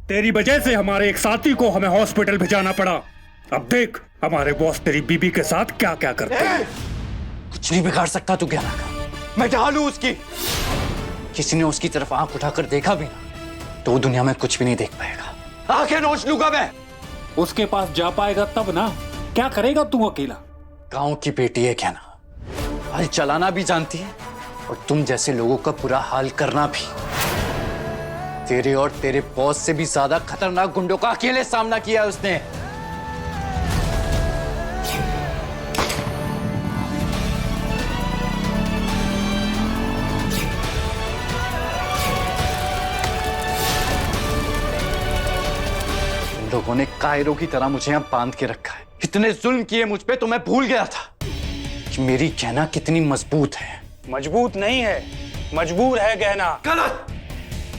तेरी वजह से हमारे एक साथी को हमें हॉस्पिटल भेजाना पड़ा। अब देख हमारे बॉस तेरी बीबी के साथ क्या क्या करते हैं। कुछ नहीं बिगाड़ सकता तू ज्ञाना का। मैं ढाल हूं उसकी। किसी ने उसकी तरफ आंख उठाकर देखा भी ना तो वो दुनिया में कुछ भी नहीं देख पाएगा। आंखें नोच लूंगा मैं। उसके पास जा पाएगा तब ना। क्या करेगा तू अकेला? गांव की बेटी है ज्ञाना, हल चलाना भी जानती है और तुम जैसे लोगों का बुरा हाल करना भी। तेरे और तेरे बॉस से भी ज्यादा खतरनाक गुंडों का अकेले सामना किया है उसने। इन लोगों ने कायरों की तरह मुझे यहां बांध के रखा है। इतने जुल्म किए मुझ पे तो मैं भूल गया था कि मेरी गहना कितनी मजबूत है। मजबूत नहीं है, मजबूर है गहना। गलत।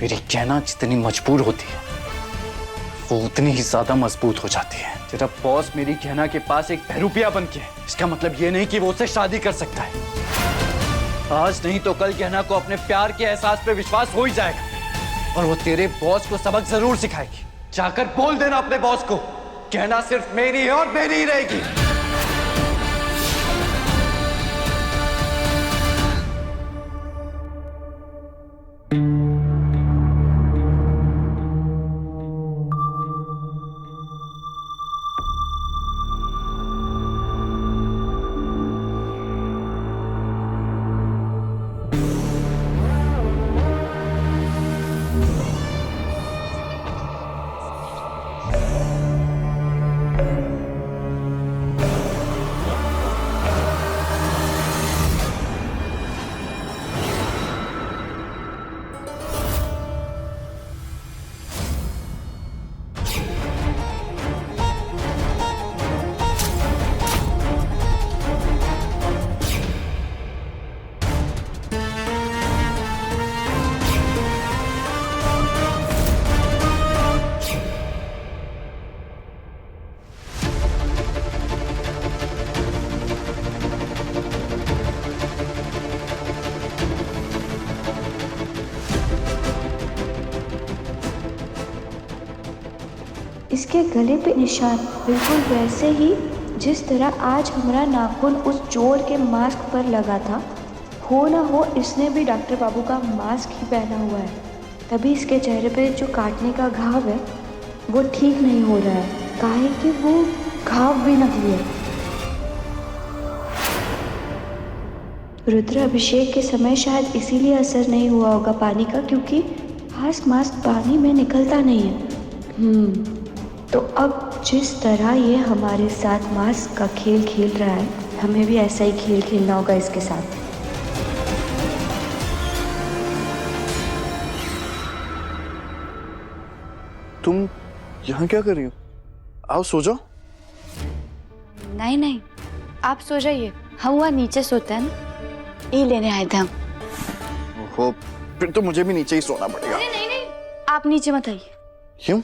मेरी गहना जितनी मजबूर होती है वो उतनी ही ज्यादा मजबूत हो जाती है। तेरा बॉस मेरी गहना के पास एक बहरूपिया बन के, इसका मतलब ये नहीं कि वो उससे शादी कर सकता है। आज नहीं तो कल गहना को अपने प्यार के एहसास पे विश्वास हो ही जाएगा और वो तेरे बॉस को सबक जरूर सिखाएगी। जाकर बोल देना अपने बॉस को, गहना सिर्फ मेरी है और मेरी ही रहेगी। इसके गले पे निशान बिल्कुल वैसे ही जिस तरह आज हमारा नाखून उस चोर के मास्क पर लगा था। हो ना हो इसने भी डॉक्टर बाबू का मास्क ही पहना हुआ है, तभी इसके चेहरे पे जो काटने का घाव है वो ठीक नहीं हो रहा है। काहे कि वो घाव भी नकली है। रुद्र अभिषेक के समय शायद इसीलिए असर नहीं हुआ होगा पानी का, क्योंकि मास्क पानी में निकलता नहीं है। तो अब जिस तरह ये हमारे साथ मास्क का खेल खेल रहा है, हमें भी ऐसा ही खेल खेलना होगा इसके साथ। तुम यहाँ क्या कर रही हो? आओ सो जाओ। नहीं नहीं, आप सो जाइए, हम वहाँ नीचे सोते हैं ना, ये लेने आए थे हम। ओहो, फिर तो मुझे भी नीचे ही सोना पड़ेगा। नहीं नहीं, आप नीचे मत आइए। क्यों?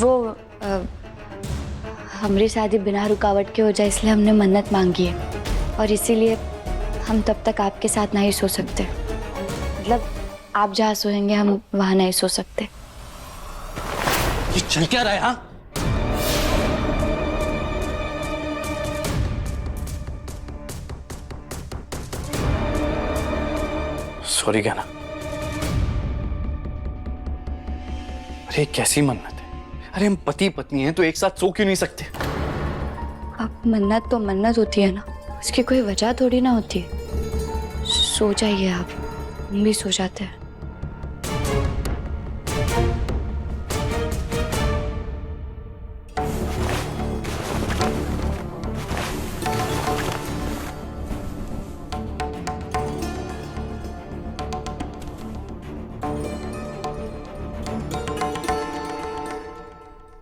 वो हमारी शादी बिना रुकावट के हो जाए इसलिए हमने मन्नत मांगी है, और इसीलिए हम तब तक आपके साथ नहीं सो सकते। मतलब आप जहाँ सोएंगे हम वहाँ नहीं सो सकते। ये चल क्या रहा है? हाँ, सॉरी ज्ञाना। अरे कैसी मन्नत है? अरे हम पति पत्नी हैं तो एक साथ सो क्यों नहीं सकते? अब मन्नत तो मन्नत होती है ना, उसकी कोई वजह थोड़ी ना होती है। सो जाइए आप, हम भी सो जाते हैं।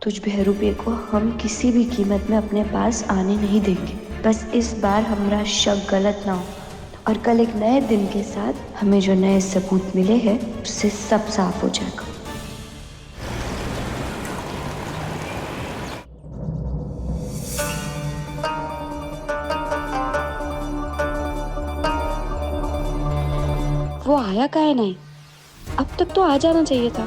तुझ बहरूपे को हम किसी भी कीमत में अपने पास आने नहीं देंगे। बस इस बार हमारा शक गलत ना हो, और कल एक नए दिन के साथ हमें जो नए सबूत मिले हैं उससे सब साफ हो जाएगा। वो आया काहे नहीं? अब तक तो आ जाना चाहिए था।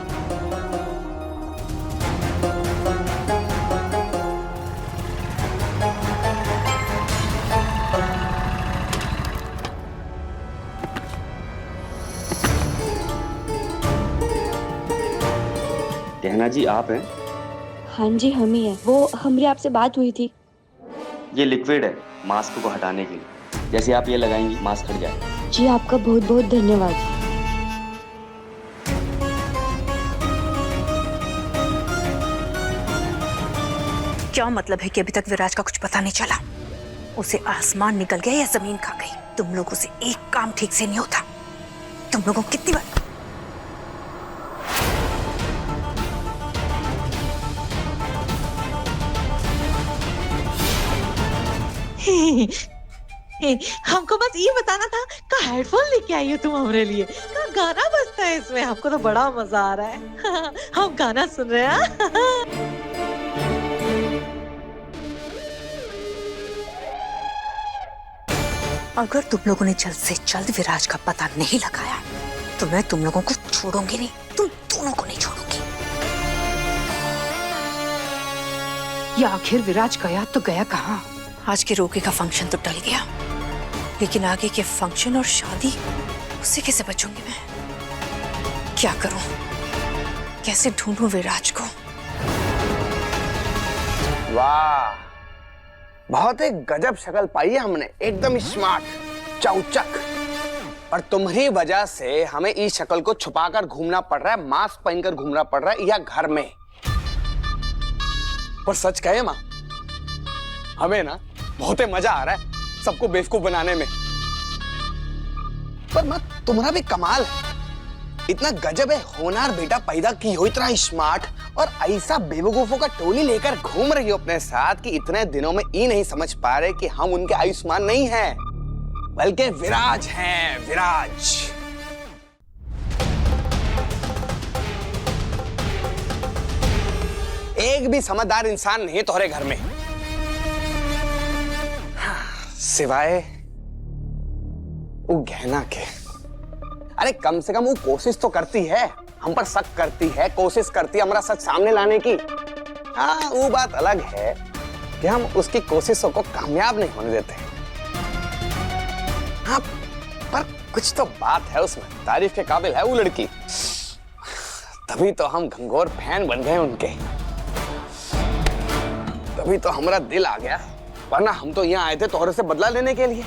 गहना जी आप हैं? हाँ जी, हम ही हैं। वो हमारी आपसे बात हुई थी। ये लिक्विड है मास्क को हटाने के लिए, जैसे आप ये लगाएंगी मास्क हट जाएगा। जी आपका बहुत बहुत धन्यवाद। क्या मतलब है कि अभी तक विराज का कुछ पता नहीं चला? उसे आसमान निकल गया या जमीन खा गई? तुम लोगों से एक काम ठीक से नहीं होता। तुम लोगों को कितनी बार हमको बस ये बताना था का हेडफोन लेके आई हो तुम हमारे लिए, का गाना बजता है इसमें, हमको तो बड़ा मजा आ रहा है। हम गाना सुन रहे हैं। अगर तुम लोगों ने जल्द से जल्द विराज का पता नहीं लगाया तो मैं तुम लोगों को छोड़ूंगी नहीं, तुम दोनों को नहीं छोड़ूंगी। या आखिर विराज गया तो गया कहाँ? आज के रोके का फंक्शन तो टल गया, लेकिन आगे के फंक्शन और शादी, उससे कैसे बचूंगी मैं? क्या करूं? कैसे ढूंढूं विराज को? वाह, बहुत एक गजब शक्ल पाई है हमने, एकदम स्मार्ट, चौचक। और तुम्हारी वजह से हमें इस शक्ल को छुपाकर घूमना पड़ रहा है, मास्क पहनकर घूमना पड़ रहा है या घर में। पर सच कहे माँ, हमें ना बहुत मजा आ रहा है सबको बेवकूफ बनाने में। पर माँ तुम्हारा भी कमाल है, इतना गजब है होनहार बेटा पैदा की हो, इतना स्मार्ट, और ऐसा बेवकूफों का टोली लेकर घूम रही हो अपने साथ कि इतने दिनों में ये नहीं समझ पा रहे कि हम उनके आयुष्मान नहीं हैं, बल्कि विराज हैं, विराज। एक भी समझदार इंसान नहीं तुम्हारे घर में, सिवाय वो गहना के। अरे कम से कम वो कोशिश तो करती है, हम पर शक करती है, कोशिश करती है हमारा सच सामने लाने की। हाँ, वो बात अलग है कि हम उसकी कोशिशों को कामयाब नहीं होने देते। हाँ, पर कुछ तो बात है उसमें, तारीफ के काबिल है वो लड़की। तभी तो हम घंघोर फैन बन गए उनके, तभी तो हमारा दिल आ गया, वरना हम तो यहाँ आए थे तोहरे से बदला लेने के लिए।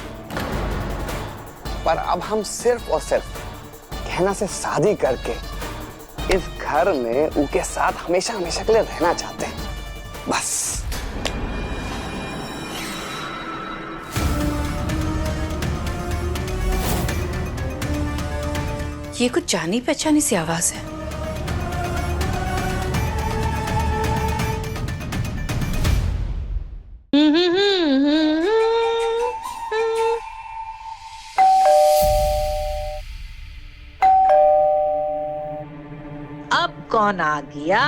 पर अब हम सिर्फ और सिर्फ गहना से शादी करके इस घर में उनके साथ हमेशा हमेशा के लिए रहना चाहते हैं, बस। ये कुछ जानी पहचानी सी आवाज है। अब कौन आ गया?